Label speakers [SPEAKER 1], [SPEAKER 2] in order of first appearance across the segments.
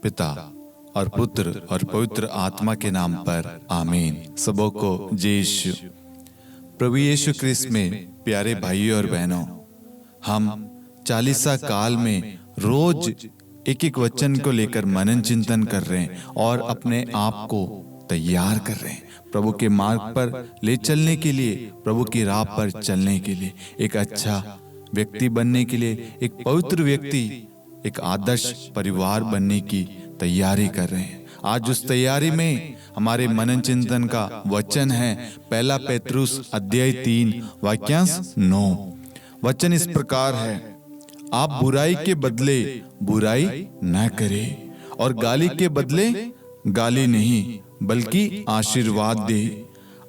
[SPEAKER 1] पिता और पुत्र और पवित्र आत्मा के नाम पर आमीन। सबों को जय यीशु। प्रभु यीशु क्रिस्त में प्यारे भाइयों और बहनों, हम चालीसा काल में रोज एक एक वचन को लेकर मनन चिंतन कर रहे हैं और अपने आप को तैयार कर रहे हैं प्रभु के मार्ग पर ले चलने के लिए, प्रभु की राह पर चलने के लिए, एक अच्छा व्यक्ति बनने के लिए, एक पवित्र व्यक्ति, एक आदर्श परिवार बनने की तैयारी कर रहे हैं। आज उस तैयारी में हमारे मनन चिंतन का वचन है पहला पेतरुस अध्याय 3 वाक्यांश 9। वचन इस प्रकार है, आप बुराई के बदले बुराई न करें और गाली के बदले गाली नहीं बल्कि आशीर्वाद दे।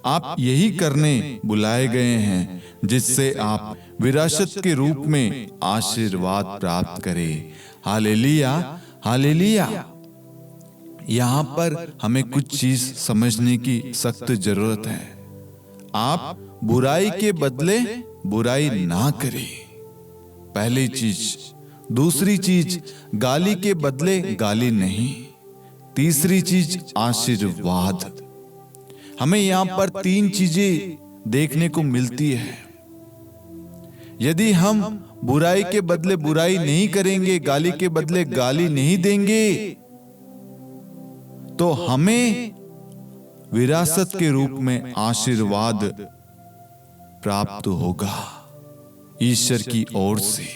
[SPEAKER 1] आप यही करने बुलाए गए हैं जिससे आप विरासत के रूप में आशीर्वाद प्राप्त करें। Hallelujah, hallelujah. यहाँ पर हमें कुछ चीज समझने की सख्त जरूरत है। आप बुराई के बदले बुराई ना करें, पहली चीज। दूसरी चीज, गाली के बदले गाली नहीं। तीसरी चीज, आशीर्वाद। हमें यहां पर 3 चीजें देखने को मिलती है। यदि हम बुराई के बदले बुराई नहीं करेंगे, गाली के बदले गाली नहीं देंगे, तो हमें विरासत के रूप में आशीर्वाद प्राप्त होगा ईश्वर की ओर से।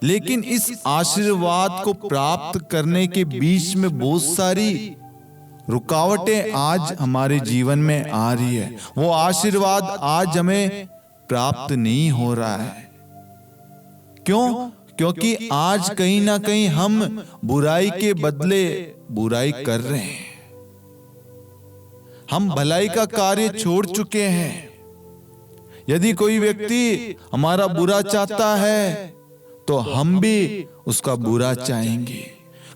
[SPEAKER 1] लेकिन इस आशीर्वाद को प्राप्त करने के बीच में बहुत सारी रुकावटें आज हमारे जीवन में आ रही है। वो आशीर्वाद आज हमें प्राप्त नहीं हो रहा है। क्यों? क्योंकि आज कहीं ना कहीं हम बुराई के बदले बुराई कर रहे हैं। हम भलाई का कार्य छोड़ चुके हैं। यदि कोई व्यक्ति हमारा बुरा चाहता है तो हम भी उसका बुरा चाहेंगे।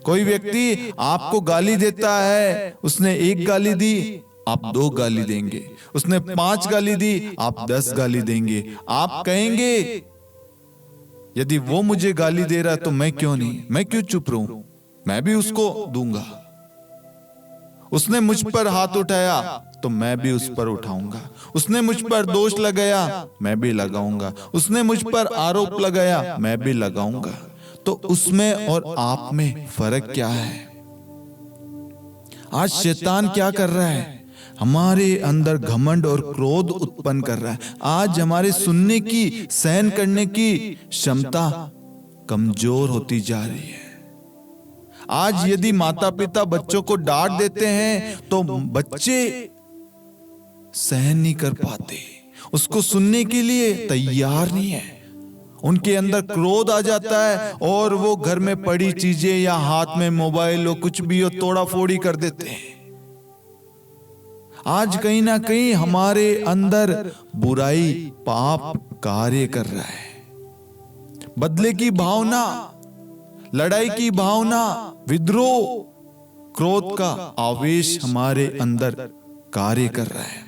[SPEAKER 1] कोई व्यक्ति आपको गाली देता है, उसने 1 गाली दी, आप 2 गाली देंगे। उसने 5 गाली दी, आप 10 गाली देंगे। आप कहेंगे यदि वो मुझे गाली दे रहा है तो मैं क्यों नहीं, मैं क्यों चुप रहूं, मैं भी उसको दूंगा। उसने मुझ पर हाथ उठाया तो मैं भी उस पर उठाऊंगा। उसने मुझ पर दोष लगाया, मैं भी लगाऊंगा। उसने मुझ पर आरोप लगाया, मैं भी लगाऊंगा। तो उसमें और आप में फर्क क्या है? आज शैतान क्या कर रहा है? हमारे अंदर घमंड और क्रोध उत्पन्न कर रहा है। आज हमारे सुनने की, सहन करने की क्षमता कमजोर होती जा रही है। आज यदि माता पिता बच्चों को डांट देते हैं तो बच्चे सहन नहीं कर पाते, उसको सुनने के लिए तैयार नहीं है। उनके अंदर क्रोध आ जाता है और वो घर में पड़ी चीजें या हाथ में मोबाइल हो, कुछ भी हो, तोड़ा फोड़ी कर देते हैं। आज कहीं ना कहीं हमारे अंदर बुराई, पाप कार्य कर रहा है। बदले की भावना, लड़ाई की भावना, विद्रोह, क्रोध का आवेश हमारे अंदर कार्य कर रहा है।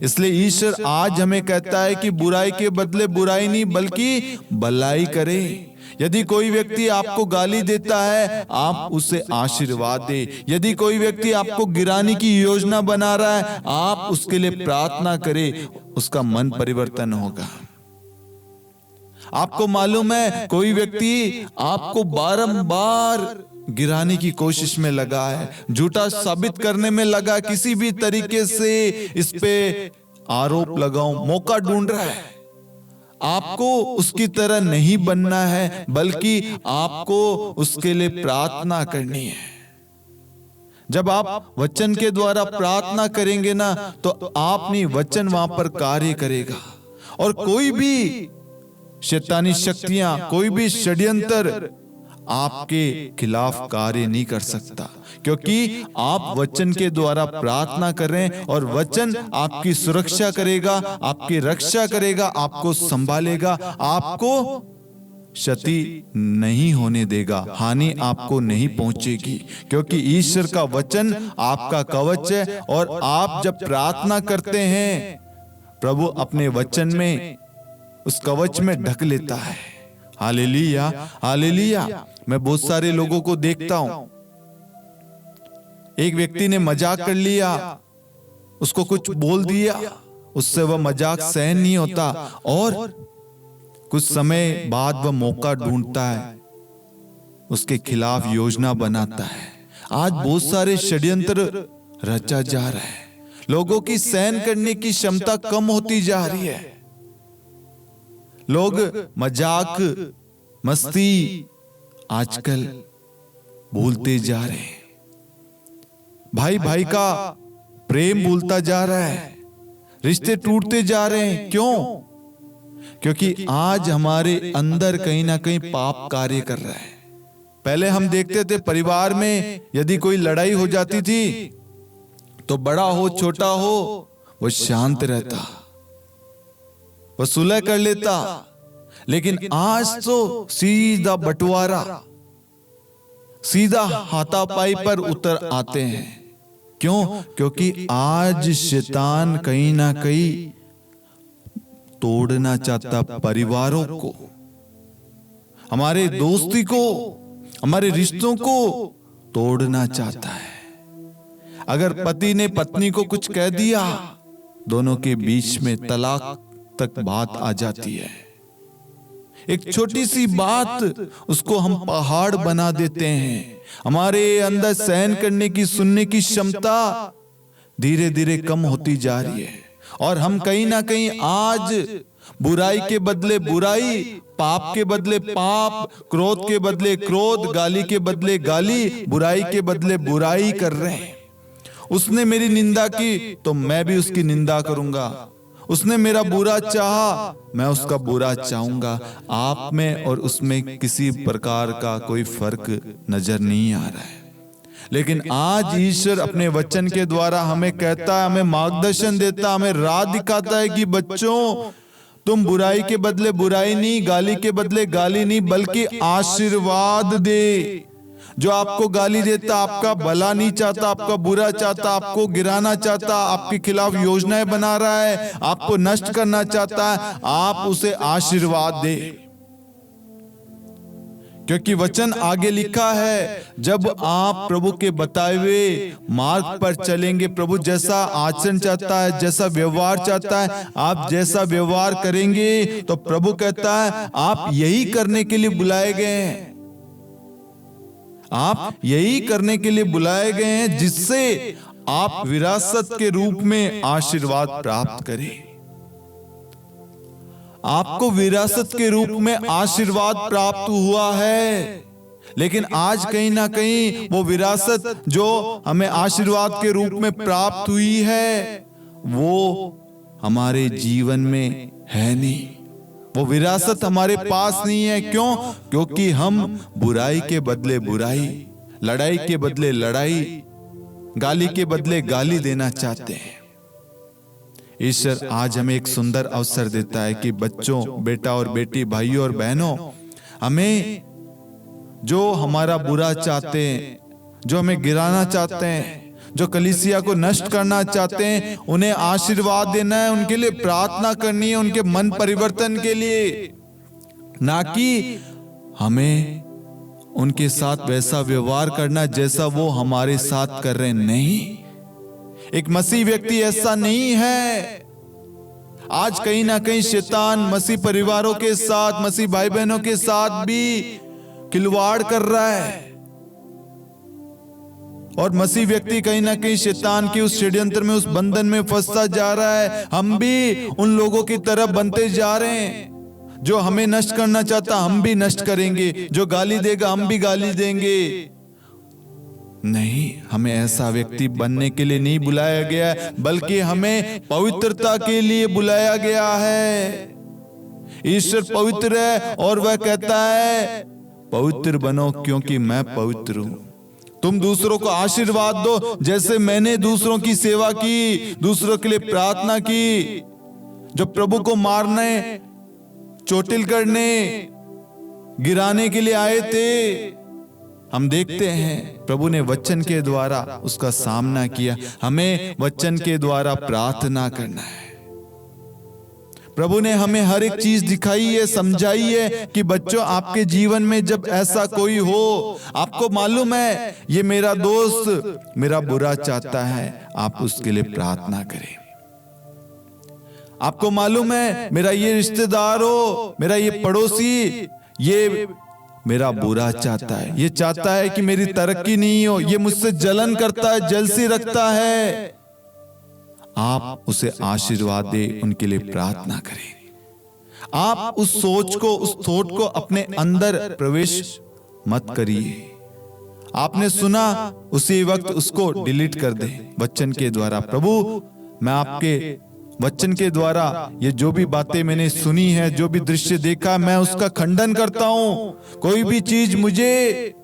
[SPEAKER 1] इसलिए ईश्वर आज हमें कहता है कि बुराई के बदले बुराई नहीं बल्कि भलाई करें। यदि कोई व्यक्ति आपको गाली देता है, आप उसे आशीर्वाद दे। यदि कोई व्यक्ति आपको गिराने की योजना बना रहा है, आप उसके लिए प्रार्थना करें, उसका मन परिवर्तन होगा। आपको मालूम है, कोई व्यक्ति आपको बारंबार गिराने की कोशिश में लगा है, झूठा साबित करने में लगा, किसी भी तरीके से इस पे आरोप लगाऊं, मौका ढूंढ रहा है। आपको उसकी तरह नहीं बनना है, बल्कि आपको उसके लिए प्रार्थना करनी है। जब आप वचन के द्वारा प्रार्थना करेंगे ना, तो आप नहीं, वचन वहां पर कार्य करेगा। और कोई भी शैतानी शक्तियां, कोई भी षड्यंत्र आपके खिलाफ कार्य नहीं कर सकता, क्योंकि आप वचन के द्वारा प्रार्थना कर रहे हैं और वचन आपकी सुरक्षा करेगा, आपकी रक्षा करेगा, आपको संभालेगा, आपको क्षति नहीं होने देगा, हानि आपको नहीं पहुंचेगी, क्योंकि ईश्वर का वचन आपका कवच है। और आप जब प्रार्थना करते हैं, प्रभु अपने वचन में, उस कवच में ढक लेता है। Hallelujah, hallelujah. मैं बहुत सारे लोगों को देखता हूं, एक व्यक्ति ने मजाक कर लिया, उसको कुछ बोल दिया, उससे वह मजाक सहन नहीं होता और कुछ समय बाद वह मौका ढूंढता है, उसके खिलाफ योजना बनाता है। आज बहुत सारे षड्यंत्र रचा जा रहा है, लोगों की सहन करने की क्षमता कम होती जा रही है। लोग मजाक मस्ती आजकल भूलते जा रहे हैं, भाई भाई का प्रेम भूलता जा रहा है, रिश्ते टूटते जा रहे हैं। क्यों? क्योंकि आज हमारे अंदर कहीं ना कहीं पाप कार्य कर रहा है। पहले हम देखते थे परिवार में यदि कोई लड़ाई हो जाती थी तो बड़ा हो छोटा हो वो शांत रहता, वो सुलह कर लेता। लेकिन आज तो सीधा बंटवारा, सीधा हाथापाई पर उतर आते हैं। क्यों? क्योंकि आज शैतान कहीं ना कहीं तोड़ना चाहता परिवारों को, हमारे दोस्ती को, हमारे रिश्तों को तोड़ना चाहता है। अगर पति ने पत्नी को कुछ कह दिया, दोनों के बीच में तलाक तक बात आ जाती है। एक छोटी सी बात उसको हम पहाड़ बना देते हैं। हमारे अंदर सहन करने की, सुनने की क्षमता धीरे धीरे कम होती जा रही है और हम कहीं ना कहीं आज बुराई के बदले बुराई, पाप के बदले पाप, क्रोध के बदले क्रोध, गाली के बदले गाली, बुराई के बदले बुराई कर रहे हैं। उसने मेरी निंदा की तो मैं भी उसकी निंदा करूंगा, उसने मेरा बुरा चाहा मैं उसका बुरा चाहूंगा। आप में और उसमें किसी प्रकार का कोई फर्क नजर नहीं आ रहा है। लेकिन आज ईश्वर अपने वचन के द्वारा हमें कहता है, हमें मार्गदर्शन देता, हमें राह दिखाता है कि बच्चों, तुम बुराई के बदले बुराई नहीं, गाली के बदले गाली नहीं, बल्कि आशीर्वाद दे। जो आपको गाली देता आपका भला नहीं चाहता, आपका बुरा चाहता, आपको गिराना चाहता, आपके खिलाफ योजनाएं बना रहा है, आपको नष्ट करना चाहता है, आप उसे आशीर्वाद दे। क्योंकि वचन आगे लिखा है, जब आप प्रभु के बताए हुए मार्ग पर चलेंगे, प्रभु जैसा आचरण चाहता है, जैसा व्यवहार चाहता है, आप जैसा व्यवहार करेंगे तो प्रभु कहता है आप यही करने के लिए बुलाए गए हैं। आप यही करने के लिए बुलाए गए हैं जिससे आप विरासत के रूप में आशीर्वाद प्राप्त करें। आपको विरासत के रूप में आशीर्वाद प्राप्त हुआ है, लेकिन आज कहीं ना कहीं वो विरासत जो हमें आशीर्वाद के रूप में प्राप्त हुई है वो हमारे जीवन में है नहीं, वो विरासत हमारे पास नहीं है। क्यों? क्योंकि हम बुराई के बदले बुराई, लड़ाई के बदले लड़ाई, गाली के बदले गाली देना चाहते हैं। ईश्वर आज हमें एक सुंदर अवसर देता है कि बच्चों, बेटा और बेटी, भाइयों और बहनों, हमें जो हमारा बुरा चाहते हैं, जो हमें गिराना चाहते हैं, जो कलीसिया को नष्ट करना चाहते हैं, उन्हें आशीर्वाद देना है, उनके लिए प्रार्थना करनी है, उनके मन परिवर्तन के लिए, ना कि हमें उनके साथ वैसा व्यवहार करना जैसा वो हमारे साथ कर रहे। नहीं, एक मसीह व्यक्ति ऐसा नहीं है। आज कहीं ना कहीं शैतान मसीह परिवारों के साथ, मसीह भाई बहनों के साथ भी खिलवाड़ कर रहा है और मसीह व्यक्ति कहीं ना कहीं शैतान की उस षड्यंत्र में, उस बंधन में फंसता जा रहा है। हम भी उन लोगों की तरफ बनते जा रहे हैं। जो हमें नष्ट करना चाहता हम भी नष्ट करेंगे, जो गाली देगा हम भी गाली देंगे। नहीं, हमें ऐसा व्यक्ति बनने के लिए नहीं बुलाया गया, बल्कि हमें पवित्रता के लिए बुलाया गया है। ईश्वर पवित्र है और वह कहता है पवित्र बनो क्योंकि मैं पवित्र हूं। तुम दूसरों को आशीर्वाद दो जैसे मैंने दूसरों की सेवा की, दूसरों के लिए प्रार्थना की। जब प्रभु को मारने, चोटिल करने, गिराने के लिए आए थे, हम देखते हैं प्रभु ने वचन के द्वारा उसका सामना किया। हमें वचन के द्वारा प्रार्थना करना है, प्रभु ने हमें हर एक चीज दिखाई है, समझाई है कि बच्चों आपके जीवन में जब ऐसा कोई हो, आपको मालूम है ये मेरा दोस्त मेरा बुरा चाहता है, आप उसके लिए प्रार्थना करें। आपको मालूम है मेरा ये रिश्तेदार हो, मेरा ये पड़ोसी ये मेरा बुरा चाहता है, ये चाहता है कि मेरी तरक्की नहीं हो, ये मुझसे जलन करता है, जलसी रखता है, आप उसे आशीर्वाद दे, उनके लिए प्रार्थना करें। आप उस सोच को, उस थॉट को अपने अंदर प्रवेश मत करिए। आपने सुना उसी वक्त उसको डिलीट कर दे वचन के द्वारा। प्रभु मैं आपके वचन के द्वारा ये जो भी बातें मैंने सुनी है, जो भी दृश्य देखा, मैं उसका खंडन करता हूं। कोई भी चीज मुझे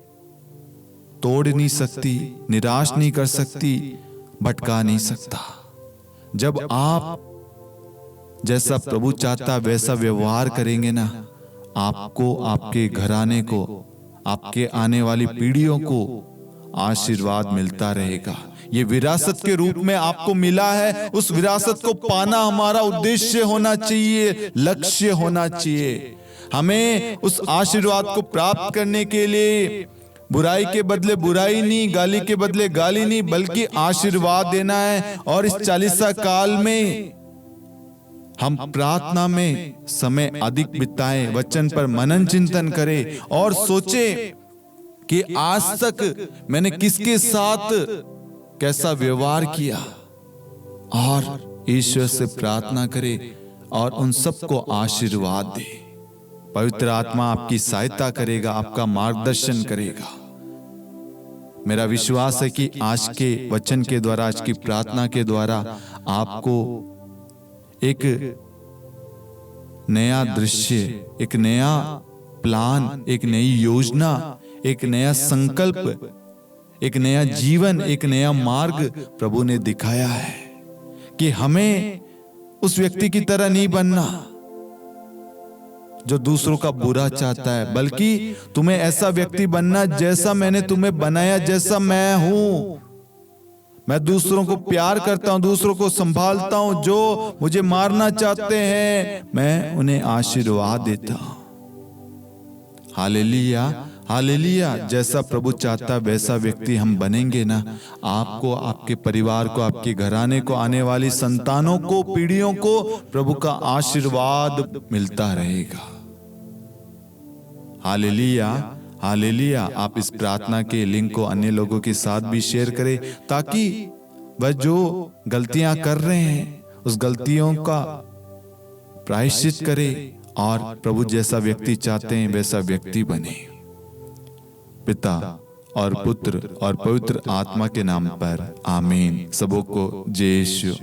[SPEAKER 1] तोड़ नहीं सकती, निराश नहीं कर सकती, भटका नहीं सकता। जब आप जैसा प्रभु चाहता वैसा व्यवहार करेंगे ना, आपको, आपके घराने को, आपके आने वाली पीढ़ियों को आशीर्वाद मिलता रहेगा। ये विरासत के रूप में आपको मिला है, उस विरासत को पाना हमारा उद्देश्य होना चाहिए, लक्ष्य होना चाहिए। हमें उस आशीर्वाद को प्राप्त करने के लिए बुराई के बदले बुराई नहीं, गाली के बदले गाली नहीं, बल्कि आशीर्वाद देना है। और इस 40 काल में हम प्रार्थना में समय अधिक बिताएं, वचन पर मनन चिंतन करें और सोचें कि आज तक मैंने किसके साथ कैसा व्यवहार किया, और ईश्वर से प्रार्थना करें और उन सबको आशीर्वाद दे। पवित्र आत्मा आपकी सहायता करेगा, आपका मार्गदर्शन करेगा। मेरा विश्वास है कि आज के वचन के द्वारा, आज की प्रार्थना के द्वारा आपको एक नया दृश्य, एक नया प्लान, एक नई योजना, एक नया संकल्प, एक नया जीवन, एक नया मार्ग प्रभु ने दिखाया है कि हमें उस व्यक्ति की तरह नहीं बनना जो दूसरों का बुरा चाहता है, बल्कि तुम्हें ऐसा व्यक्ति बनना जैसा मैंने तुम्हें बनाया, जैसा मैं हूं। मैं दूसरों को प्यार करता हूं, दूसरों को संभालता हूं। जो मुझे मारना चाहते हैं मैं उन्हें आशीर्वाद देता हूं। Hallelujah, hallelujah. जैसा प्रभु चाहता वैसा व्यक्ति हम बनेंगे ना, आपको, आपके परिवार को, आपके घराने को, आने वाली संतानों को, पीढ़ियों को प्रभु का आशीर्वाद मिलता रहेगा। Hallelujah, hallelujah. आप इस प्रार्थना के लिंक को अन्य लोगों के साथ भी शेयर करें, ताकि वह जो गलतियां कर रहे हैं उस गलतियों का प्रायश्चित करें और प्रभु जैसा व्यक्ति चाहते हैं वैसा व्यक्ति बने। पिता और पुत्र और पवित्र आत्मा के नाम पर आमीन। सबों को जय यीशु।